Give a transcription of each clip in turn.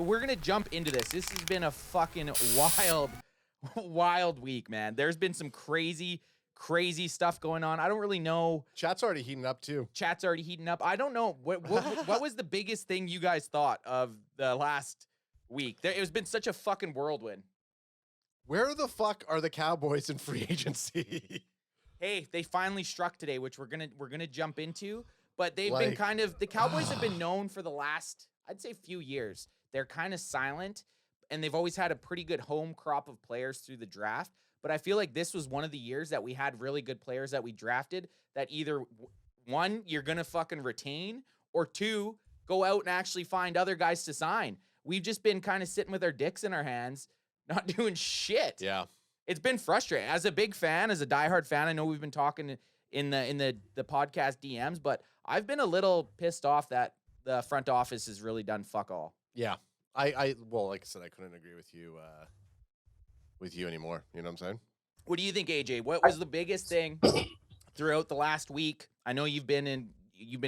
So we're going to jump into this. This has been a fucking wild week, man. There's been some crazy stuff going on. I don't really know. Chat's already heating up too. Chat's already heating up. I don't know. What was the biggest thing you guys thought of the last week? It has been such a fucking whirlwind. Where the fuck are the Cowboys in free agency? Hey, they finally struck today, which we're gonna jump into. But they've been kind of, the Cowboys have been known for the last, I'd say, few years. They're kind of silent, and they've always had a pretty good home crop of players through the draft. But I feel like this was one of the years that we had really good players that we drafted that either, one, you're going to fucking retain, or two, go out and actually find other guys to sign. We've just been kind of sitting with our dicks in our hands, not doing shit. Yeah. It's been frustrating. As a big fan, as a diehard fan, I know we've been talking in the podcast DMs, but I've been a little pissed off that the front office has really done fuck all. Yeah. Well, like I said, I couldn't agree with you anymore. You know what I'm saying? What do you think, AJ? What was the biggest thing throughout the last week? I know you've been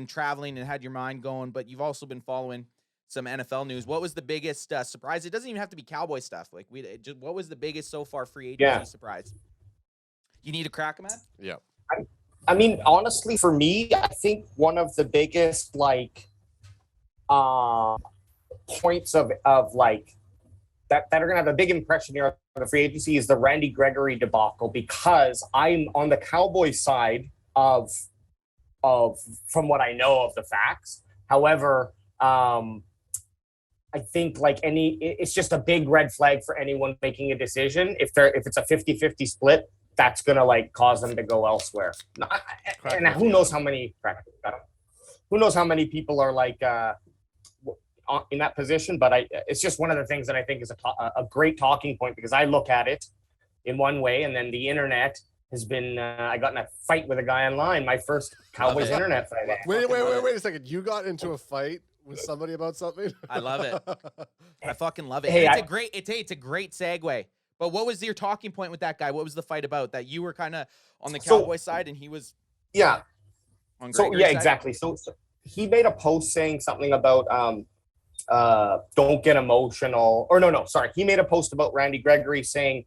traveling and had your mind going, but you've also been following some NFL news. What was the biggest surprise? It doesn't even have to be Cowboy stuff. Like what was the biggest so far free agency surprise? You need a crack, man? Yeah. I mean, honestly, for me, I think one of the biggest points of like that are gonna have a big impression here on the free agency is the Randy Gregory debacle, because I'm on the Cowboys side of from what I know of the facts. However, I think it's just a big red flag for anyone making a decision. If it's a 50-50 split, that's going to cause them to go elsewhere. And who knows how many people are in that position, but it's just one of the things that I think is a great talking point, because I look at it in one way, and then the internet has been, I got in a fight with a guy online, my first Cowboys internet fight. Wait a second. You got into a fight with somebody about something? I love it. I fucking love it. Hey, it's a great segue. But what was your talking point with that guy? What was the fight about? That you were kind of on the Cowboy side and he was on Gregory's side? Exactly. So he made a post saying something about don't get emotional. Or no, sorry. He made a post about Randy Gregory saying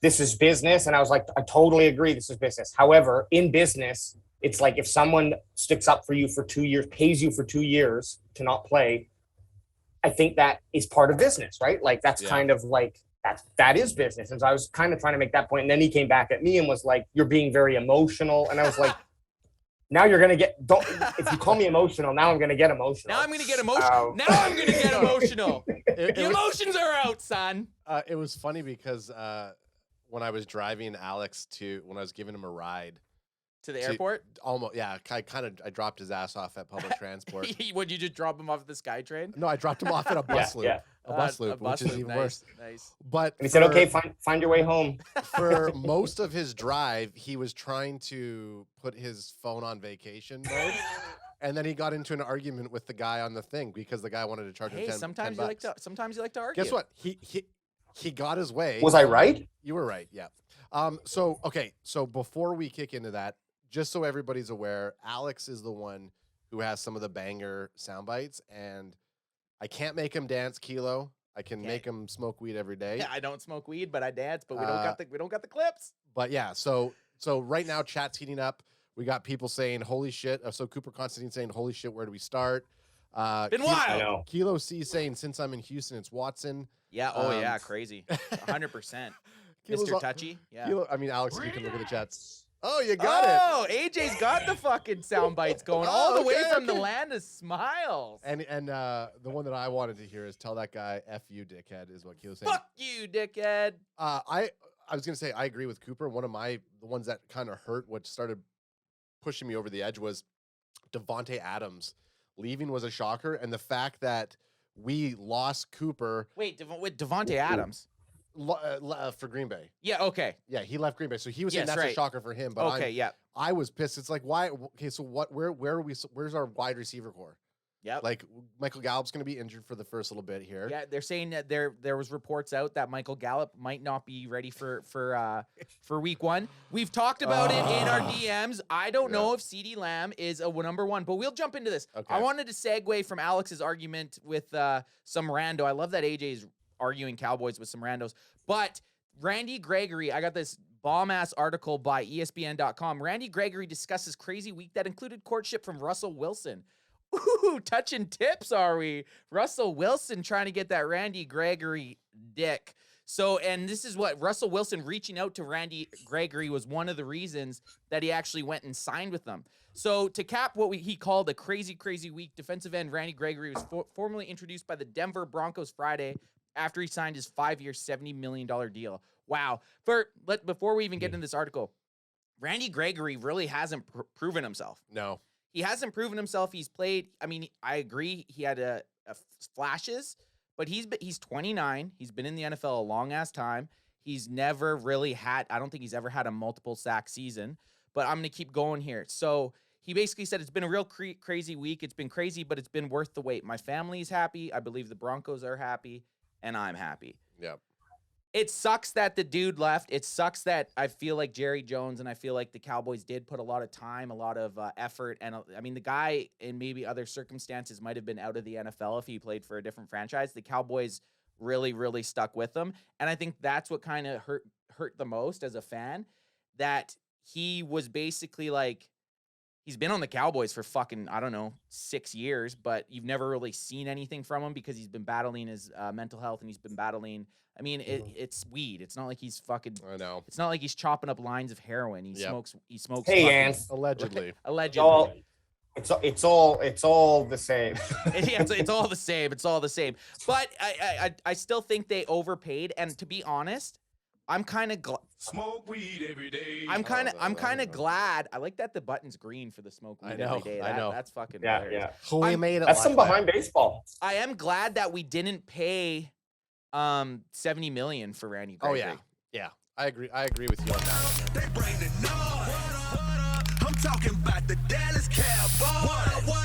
this is business, and I was like, I totally agree, this is business. However, in business, it's like if someone sticks up for you for 2 years, pays you for 2 years to not play, I think that is part of business, right? That's kind of that is business. And so I was kind of trying to make that point. And then he came back at me and was like, you're being very emotional. And I was like, now you're going to if you call me emotional, now I'm going to get emotional. Now I'm going to get emotional. Now I'm going to get emotional. The emotions are out, son. It was funny because when I was driving Alex when I was giving him a ride to the airport? Almost, yeah. I dropped his ass off at public transport. Would you just drop him off at the SkyTrain? No, I dropped him off at a bus loop. Yeah. A bus loop, which is even worse. Nice. But and he said, okay, find your way home. For most of his drive, he was trying to put his phone on vacation mode. And then he got into an argument with the guy on the thing because the guy wanted to charge him $10. Sometimes you like to argue. Guess what? He got his way. Was I right? You were right. Yeah. So before we kick into that, just so everybody's aware, Alex is the one who has some of the banger sound bites, and I can't make him dance, Kilo. I can make him smoke weed every day. Yeah, I don't smoke weed, but I dance. But we don't got the clips. But yeah, so right now chat's heating up. We got people saying "Holy shit!" So Cooper Constantine saying "Holy shit!" Where do we start? Been wild. Kilo C saying since I'm in Houston, it's Watson. Yeah. Oh yeah, crazy. 100%. Mr. Touchy. Yeah. Alex, you can look at the chats. Oh, you got it. Oh, AJ's got the fucking sound bites going all the way from the land of smiles. And the one that I wanted to hear is tell that guy F you, dickhead, is what Keel's saying. Fuck you, dickhead. I was gonna say I agree with Cooper. One of the ones that kind of hurt, what started pushing me over the edge, was Devontae Adams leaving was a shocker, and the fact that we lost Cooper. Wait, with Devontae Adams. For Green Bay. Yeah, okay. Yeah, he left Green Bay. So he was saying that's a shocker for him. But okay, I was pissed. It's like, why? Okay, so where's our wide receiver core? Yep. Like Michael Gallup's going to be injured for the first little bit here. Yeah, they're saying that there was reports out that Michael Gallup might not be ready for week 1. We've talked about it in our DMs. I don't know if CeeDee Lamb is a number 1, but we'll jump into this. Okay. I wanted to segue from Alex's argument with some rando. I love that AJ's arguing Cowboys with some randos, but Randy Gregory, I got this bomb-ass article by ESPN.com. Randy Gregory discusses crazy week that included courtship from Russell Wilson. Ooh, touching tips, are we? Russell Wilson trying to get that Randy Gregory dick. So, and this is what Russell Wilson reaching out to Randy Gregory was one of the reasons that he actually went and signed with them. So, to cap what he called a crazy, crazy week, defensive end Randy Gregory was formally introduced by the Denver Broncos Friday after he signed his 5-year, $70 million deal. Wow. Before we even get into this article, Randy Gregory really hasn't proven himself. No. He hasn't proven himself. He's played. I mean, I agree. He had a flashes, but he's 29. He's been in the NFL a long ass time. He's never really had. I don't think he's ever had a multiple sack season. But I'm gonna keep going here. So he basically said it's been a real crazy week. It's been crazy, but it's been worth the wait. My family's happy. I believe the Broncos are happy, and I'm happy. Yep. It sucks that the dude left. It sucks that I feel like Jerry Jones and I feel like the Cowboys did put a lot of time, a lot of effort. And I mean, the guy in maybe other circumstances might have been out of the NFL if he played for a different franchise. The Cowboys really, really stuck with him. And I think that's what kind of hurt the most as a fan, that he was basically like, he's been on the Cowboys for fucking, I don't know, 6 years, but you've never really seen anything from him because he's been battling his mental health and he's been battling. I mean, it's weed. It's not like he's fucking. I know. It's not like he's chopping up lines of heroin. He smokes. He smokes. Hey, fucking, Ant. Allegedly. Allegedly. It's all the same. It's all the same. It's all the same. But I still think they overpaid. And to be honest, I'm kind of smoke weed every day. I'm kind of glad. I like that the button's green for the smoke weed every day. I know. That's fucking Yeah. We made it. That's like some behind baseball. I am glad that we didn't pay $70 million for Randy Gregory. Oh yeah. I agree with you on that one. They bring the noise. I'm talking about the Dallas Cowboys.